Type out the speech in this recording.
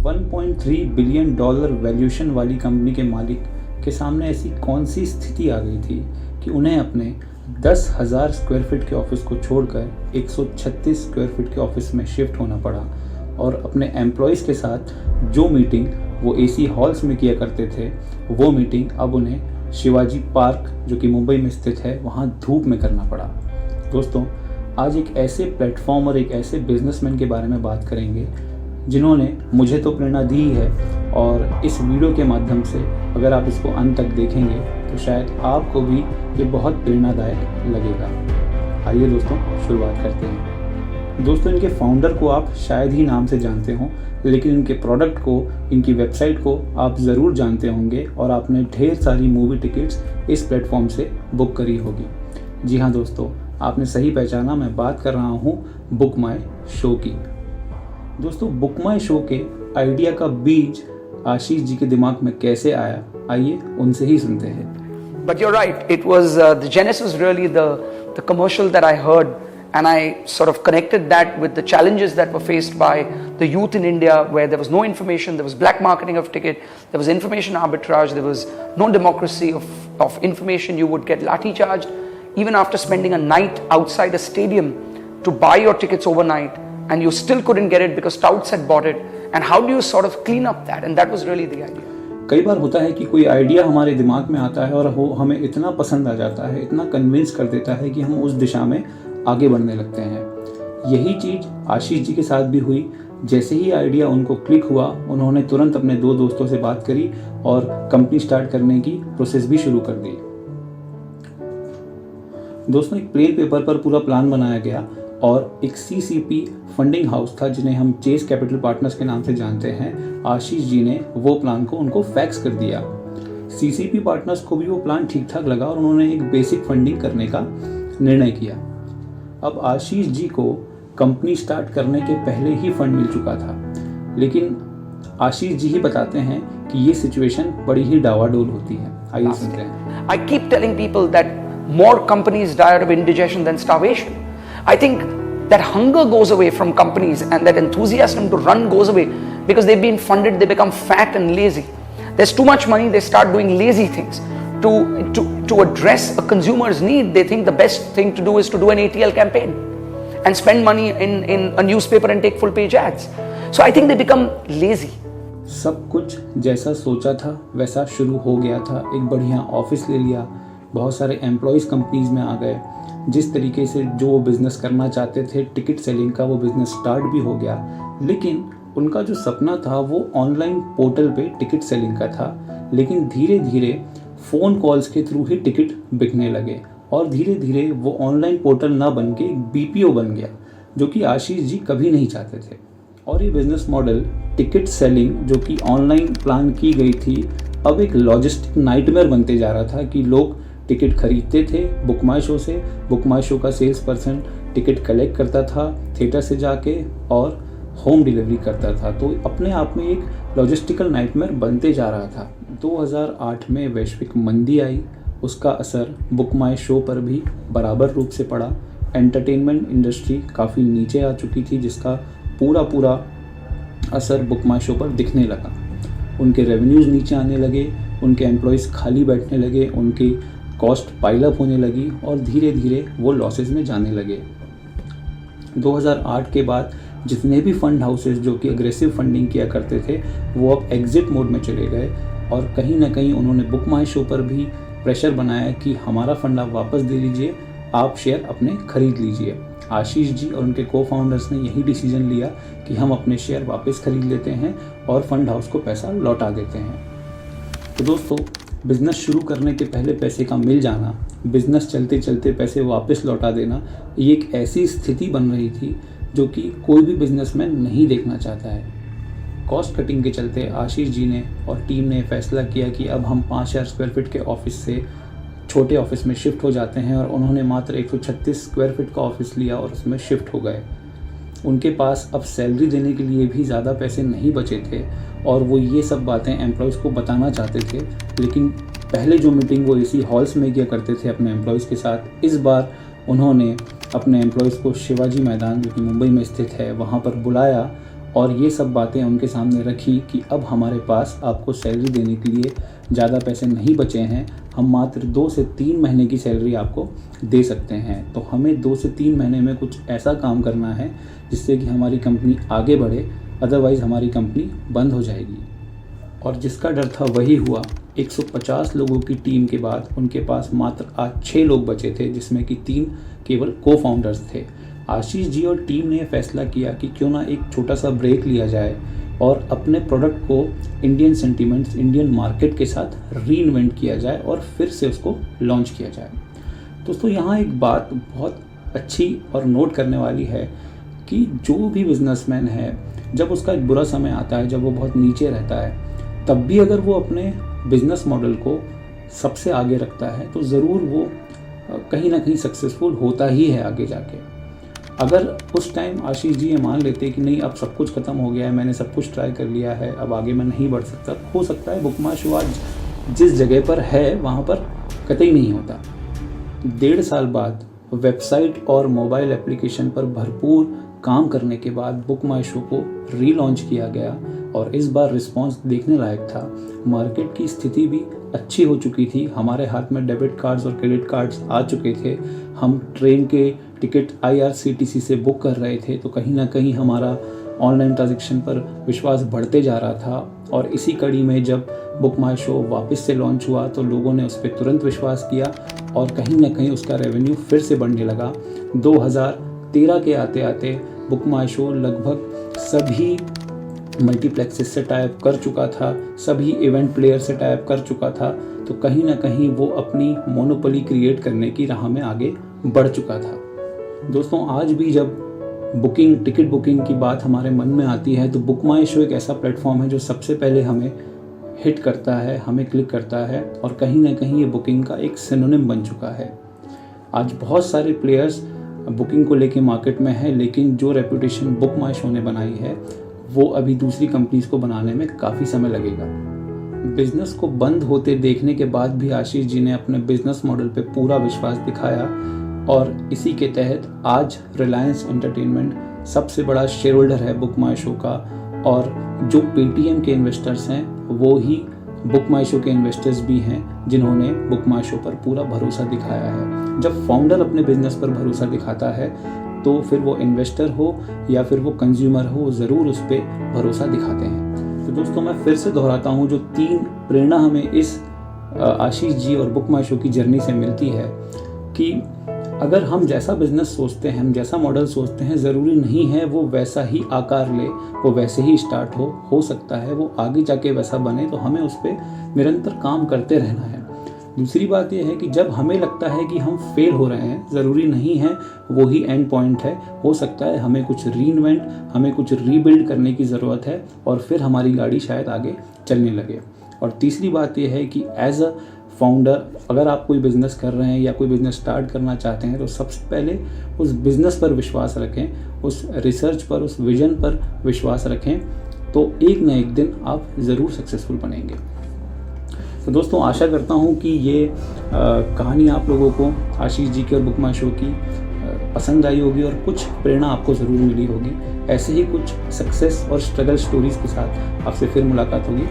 $1.3 billion valuation वाली company के मालिक के सामने ऐसी कौन सी स्थिति आ गई थी कि उन्हें अपने 10,000 स्क्वायर फीट के ऑफिस को छोड़कर 136 स्क्वायर फीट के ऑफिस में शिफ्ट होना पड़ा और अपने एम्प्लॉयज़ के साथ जो मीटिंग वो एसी हॉल्स में किया करते थे वो मीटिंग अब उन्हें शिवाजी पार्क जो कि मुंबई में स्थित है वहाँ धूप में करना पड़ा। दोस्तों, आज एक ऐसे प्लेटफॉर्म और एक ऐसे बिजनेसमैन के बारे में बात करेंगे जिन्होंने मुझे तो प्रेरणा दी है और इस वीडियो के माध्यम से अगर आप इसको अंत तक देखेंगे तो शायद आपको भी ये बहुत प्रेरणादायक लगेगा। आइए दोस्तों शुरुआत करते हैं। दोस्तों, इनके फाउंडर को आप शायद ही नाम से जानते हों, लेकिन इनके प्रोडक्ट को, इनकी वेबसाइट को आप ज़रूर जानते होंगे और आपने ढेर सारी मूवी टिकट्स इस प्लेटफॉर्म से बुक करी होगी। जी हाँ दोस्तों, आपने सही पहचाना, मैं बात कर रहा हूँ बुक माई शो की। दोस्तों, बुक माई शो के आइडिया का बीज आशीष जी के दिमाग में कैसे आया, आइए उनसे ही सुनते हैं। But you're right, it was the genesis really the commercial that I heard, and I sort of connected that with the challenges that were faced by the youth in India, where there was no information, there was black marketing of ticket, there was information arbitrage, there was no democracy of information. You would get lathi charged even after spending a night outside a stadium to buy your tickets overnight, and you still couldn't get it because touts had bought it. And how do you sort of clean up that? And that was really the idea. कई बार होता है कि कोई idea हमारे दिमाग में आता है और वो हमें इतना पसंद आ जाता है, इतना कन्विंस कर देता है कि हम उस दिशा में आगे बढ़ने लगते हैं। यही चीज़ आशीष जी के साथ भी हुई। जैसे ही आइडिया उनको क्लिक हुआ, उन्होंने तुरंत अपने 2 दोस्तों से बात करी और कंपनी स्टार्ट करने की प्रोसेस भी शुरू कर दी। दोस्तों, एक प्लेन पेपर पर पूरा प्लान बनाया गया और एक CCP फंडिंग हाउस था जिन्हें हम चेस कैपिटल पार्टनर्स के नाम से जानते हैं। आशीष जी ने वो प्लान को उनको फैक्स कर दिया। CCP पार्टनर्स को भी वो प्लान ठीक ठाक लगा और उन्होंने एक बेसिक फंडिंग करने का निर्णय किया। अब आशीष जी को कंपनी स्टार्ट करने के पहले ही फंड मिल चुका था, लेकिन आशीष जी ही बताते हैं कि ये सिचुएशन बड़ी ही डावाडोल होती है। आइए सुनते हैं। I keep telling people that more companies die out of indigestion than starvation. I think that hunger goes away from companies and that enthusiasm to run goes away because they've been funded, they become fat and lazy. There's too much money, they start doing lazy things. To address a consumer's need, they think the best thing to do is to do an ATL campaign and spend money in a newspaper and take full page ads. So I think they become lazy. सब कुछ जैसा सोचा था वैसा शुरू हो गया था। एक बढ़िया ऑफिस ले लिया, बहुत सारे एम्प्लॉयज़ कंपनीज में आ गए। जिस तरीके से जो वो बिज़नेस करना चाहते थे, टिकट सेलिंग का, वो बिज़नेस स्टार्ट भी हो गया। लेकिन उनका जो सपना था वो ऑनलाइन पोर्टल पे टिकट सेलिंग का था। लेकिन धीरे धीरे फ़ोन कॉल्स के थ्रू ही टिकट बिकने लगे और धीरे धीरे वो ऑनलाइन पोर्टल ना बन के एक BPO बन गया, जो कि आशीष जी कभी नहीं चाहते थे। और ये बिज़नेस मॉडल टिकट सेलिंग जो कि ऑनलाइन प्लान की गई थी, अब एक लॉजिस्टिक नाइटमेयर बनते जा रहा था कि लोग टिकट खरीदते थे बुक माई शो से, बुक माई शो का सेल्स पर्सन टिकट कलेक्ट करता था थिएटर से जाके और होम डिलीवरी करता था। तो अपने आप में एक लॉजिस्टिकल नाइटमेयर बनते जा रहा था। 2008 में वैश्विक मंदी आई, उसका असर बुक माई शो पर भी बराबर रूप से पड़ा। एंटरटेनमेंट इंडस्ट्री काफ़ी नीचे आ चुकी थी, जिसका पूरा असर बुक माई शो पर दिखने लगा। उनके रेवेन्यूज़ नीचे आने लगे, उनके एम्प्लॉयज़ खाली बैठने लगे, उनकी कॉस्ट पाइलअप होने लगी और धीरे धीरे वो लॉसेस में जाने लगे। 2008 के बाद जितने भी फंड हाउसेस जो कि अग्रेसिव फंडिंग किया करते थे वो अब एग्जिट मोड में चले गए और कहीं ना कहीं उन्होंने बुक माई शो पर भी प्रेशर बनाया कि हमारा फंड आप वापस दे लीजिए, आप शेयर अपने खरीद लीजिए। आशीष जी और उनके को फाउंडर्स ने यही डिसीजन लिया कि हम अपने शेयर वापस खरीद लेते हैं और फंड हाउस को पैसा लौटा देते हैं। तो दोस्तों, बिज़नेस शुरू करने के पहले पैसे का मिल जाना, बिज़नेस चलते चलते पैसे वापस लौटा देना, ये एक ऐसी स्थिति बन रही थी जो कि कोई भी बिजनेसमैन नहीं देखना चाहता है। कॉस्ट कटिंग के चलते आशीष जी ने और टीम ने फैसला किया कि अब हम 5000 स्क्वायर फीट के ऑफिस से छोटे ऑफिस में शिफ्ट हो जाते हैं और उन्होंने मात्र 136 स्क्वायर फीट का ऑफिस लिया और उसमें शिफ्ट हो गए। उनके पास अब सैलरी देने के लिए भी ज़्यादा पैसे नहीं बचे थे और वो ये सब बातें एम्प्लॉयज़ को बताना चाहते थे, लेकिन पहले जो मीटिंग वो एसी हॉल्स में किया करते थे अपने एम्प्लॉयज़ के साथ, इस बार उन्होंने अपने एम्प्लॉयज़ को शिवाजी मैदान जो कि मुंबई में स्थित है वहाँ पर बुलाया और ये सब बातें उनके सामने रखी कि अब हमारे पास आपको सैलरी देने के लिए ज़्यादा पैसे नहीं बचे हैं, हम मात्र 2 से 3 महीने की सैलरी आपको दे सकते हैं। तो हमें 2 से 3 महीने में कुछ ऐसा काम करना है जिससे कि हमारी कंपनी आगे बढ़े, अदरवाइज़ हमारी कंपनी बंद हो जाएगी। और जिसका डर था वही हुआ। 150 लोगों की टीम के बाद उनके पास मात्र आज 6 लोग बचे थे, जिसमें कि 3 केवल को-फाउंडर्स थे। आशीष जी और टीम ने फैसला किया कि क्यों ना एक छोटा सा ब्रेक लिया जाए और अपने प्रोडक्ट को इंडियन सेंटीमेंट्स, इंडियन मार्केट के साथ रीइन्वेंट किया जाए और फिर से उसको लॉन्च किया जाए। दोस्तों, यहाँ एक बात बहुत अच्छी और नोट करने वाली है कि जो भी बिजनेसमैन है, जब उसका एक बुरा समय आता है, जब वो बहुत नीचे रहता है, तब भी अगर वो अपने बिजनेस मॉडल को सबसे आगे रखता है तो ज़रूर वो कहीं ना कहीं सक्सेसफुल होता ही है आगे जाके। अगर उस टाइम आशीष जी ये मान लेते कि नहीं, अब सब कुछ ख़त्म हो गया है, मैंने सब कुछ ट्राई कर लिया है, अब आगे मैं नहीं बढ़ सकता, हो सकता है बुक माई शो आज जिस जगह पर है वहाँ पर कतई नहीं होता। 1.5 साल बाद वेबसाइट और मोबाइल एप्लीकेशन पर भरपूर काम करने के बाद बुक माई शो को रीलॉन्च किया गया और इस बार रिस्पांस देखने लायक था। मार्केट की स्थिति भी अच्छी हो चुकी थी, हमारे हाथ में डेबिट कार्ड्स और क्रेडिट कार्ड्स आ चुके थे, हम ट्रेन के टिकट IRCTC से बुक कर रहे थे, तो कहीं ना कहीं हमारा ऑनलाइन ट्रांजैक्शन पर विश्वास बढ़ते जा रहा था। और इसी कड़ी में जब बुक माई शो वापस से लॉन्च हुआ तो लोगों ने उस पर तुरंत विश्वास किया और कहीं ना कहीं उसका रेवेन्यू फिर से बढ़ने लगा। 2013 के आते आते बुक माई शो लगभग सभी मल्टीप्लेक्सेस से टाइप कर चुका था, सभी इवेंट प्लेयर से टाइप कर चुका था, तो कहीं ना कहीं वो अपनी मोनोपोली क्रिएट करने की राह में आगे बढ़ चुका था। दोस्तों, आज भी जब टिकट बुकिंग की बात हमारे मन में आती है तो बुक माई शो एक ऐसा प्लेटफॉर्म है जो सबसे पहले हमें हिट करता है, हमें क्लिक करता है और कहीं ना कहीं ये बुकिंग का एक सिनोनिम बन चुका है। आज बहुत सारे प्लेयर्स बुकिंग को लेके मार्केट में है, लेकिन जो रेपुटेशन बुक माई शो ने बनाई है वो अभी दूसरी कंपनीज को बनाने में काफ़ी समय लगेगा। बिजनेस को बंद होते देखने के बाद भी आशीष जी ने अपने बिजनेस मॉडल पे पूरा विश्वास दिखाया और इसी के तहत आज रिलायंस एंटरटेनमेंट सबसे बड़ा शेयर होल्डर है बुक माई शो का, और जो पेटीएम के इन्वेस्टर्स हैं वो ही बुक माई शो के इन्वेस्टर्स भी हैं जिन्होंने बुक माई शो पर पूरा भरोसा दिखाया है। जब फाउंडर अपने बिजनेस पर भरोसा दिखाता है तो फिर वो इन्वेस्टर हो या फिर वो कंज्यूमर हो, ज़रूर उस पर भरोसा दिखाते हैं। तो दोस्तों, मैं फिर से दोहराता हूँ, जो 3 प्रेरणा हमें इस आशीष जी और बुक माई शो की जर्नी से मिलती है कि अगर हम जैसा बिजनेस सोचते हैं, हम जैसा मॉडल सोचते हैं, ज़रूरी नहीं है वो वैसा ही आकार ले, वो वैसे ही स्टार्ट हो सकता है वो आगे जाके वैसा बने, तो हमें उस पर निरंतर काम करते रहना है। दूसरी बात यह है कि जब हमें लगता है कि हम फेल हो रहे हैं, ज़रूरी नहीं है वो ही एंड पॉइंट है, हो सकता है हमें कुछ रीइन्वेंट, हमें कुछ रीबिल्ड करने की ज़रूरत है और फिर हमारी गाड़ी शायद आगे चलने लगे। और तीसरी बात यह है कि एज अ फाउंडर अगर आप कोई बिज़नेस कर रहे हैं या कोई बिज़नेस स्टार्ट करना चाहते हैं तो सबसे पहले उस बिज़नेस पर विश्वास रखें, उस रिसर्च पर, उस विजन पर विश्वास रखें, तो एक न एक दिन आप ज़रूर सक्सेसफुल बनेंगे। तो दोस्तों, आशा करता हूँ कि ये कहानी आप लोगों को आशीष जी की और बुक माई शो की पसंद आई होगी और कुछ प्रेरणा आपको ज़रूर मिली होगी। ऐसे ही कुछ सक्सेस और स्ट्रगल स्टोरीज़ के साथ आपसे फिर मुलाकात होगी।